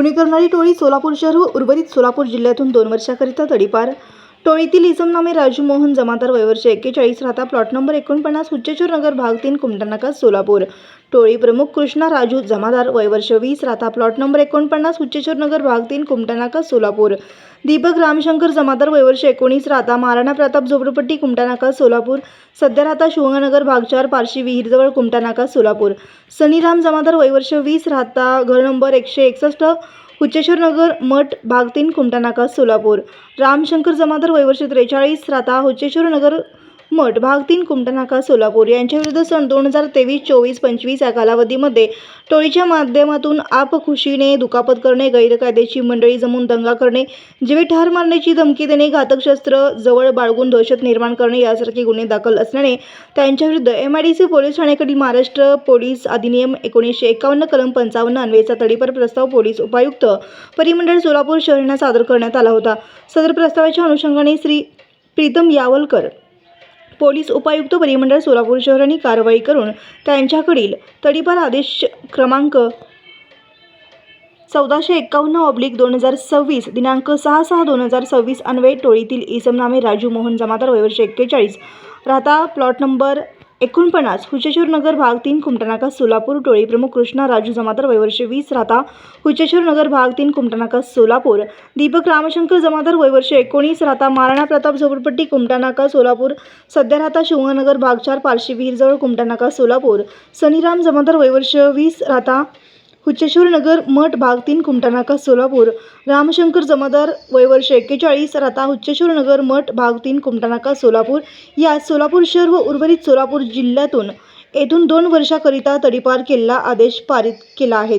गुन्हे करणारी टोळी सोलापूर शहर व उर्वरित सोलापूर जिल्ह्यातून 2 वर्षाकरिता तडीपार। टोळीतील इसम नामे राजू मोहन जमादार, वय वर्ष 41, राहता प्लॉट नंबर 49, हुच्चेश्वर नगर, भाग 3, कुमटानाका, सोलापूर। टोळी प्रमुख कृष्णा राजू जमादार, वय वर्ष 20, राहता प्लॉट नंबर 49, हुच्चेश्वर नगर, भाग 3, कुमटानाका, सोलापूर। दीपक रामशंकर जमादार, वय वर्ष 19, राहता महाराणा प्रताप झोपडपट्टी, कुमटानाका, सोलापूर, सध्या राहता शिवगंगानगर, भाग 4, पारशी विहीरजवळ, कुमटानाका, सोलापूर। सनीराम जमादार, वय वर्ष 20, राहता घर नंबर 161, हुच्चेश्वर नगर मठ, भाग 3, कुमटानाका, सोलापूर। रामशंकर जमादार, वय वर्ष 43, राहता हुच्चेश्वर नगर मठ, भाग 3, कुमटानाका, सोलापूर यांच्याविरुद्ध सन 2023, 24, 25 या कालावधीमध्ये टोळीच्या माध्यमातून आपखुशीने दुखापत करणे, गैरकायदेशीर मंडळी जमून दंगा करणे, जीवे ठार मारण्याची धमकी देणे, घातक शस्त्र जवळ बाळगून दहशत निर्माण करणे यासारखे गुन्हे दाखल असल्याने त्यांच्याविरुद्ध MIDC पोलीस ठाण्याकडील महाराष्ट्र पोलीस अधिनियम 1951 कलम 55 अन्वयेचा तडीपार प्रस्ताव पोलीस उपायुक्त परिमंडळ सोलापूर शहर यांना सादर करण्यात आला होता। सदर प्रस्तावाच्या अनुषंगाने श्री प्रीतम यावलकर, पोलीस उपायुक्त परिमंडळ सोलापूर शहर यांनी कारवाई करून त्यांच्याकडील तडीपार आदेश क्रमांक 1451/2026 दिनांक 6/6/2026 अन्वये टोळीतील इसम नामे राजू मोहन जमादार, वय वर्ष 41, राहता प्लॉट नंबर 49, हुच्चेश्वर नगर, भाग 3, कुमटानाका, सोलापूर। टोळी प्रमुख कृष्णा राजू जमादार, वय वर्ष 20, राहता हुच्चेश्वर नगर, भाग 3, कुमटानाका, सोलापूर। दीपक रामशंकर जमादार, वय वर्ष 19, राहता महाराणा प्रताप झोपडपट्टी, कुमटानाका, सोलापूर, सध्या राहता शिवगंगानगर, भाग 4, पारशी विहीरजवळ, कुमटानाका, सोलापूर। सनीराम जमादार, वय वर्ष 20, राहता हुच्चेश्वर नगर मठ, भाग 3, कुमटानाका, सोलापूर। रामशंकर जमादार, वय वर्ष 41, राहता हुच्चेश्वर नगर मठ, भाग 3, कुमटानाका, सोलापूर या सोलापूर शहर व उर्वरित सोलापूर जिल्ह्यातून येथून 2 वर्षाकरिता तडीपार केलेला आदेश पारित केला आहे।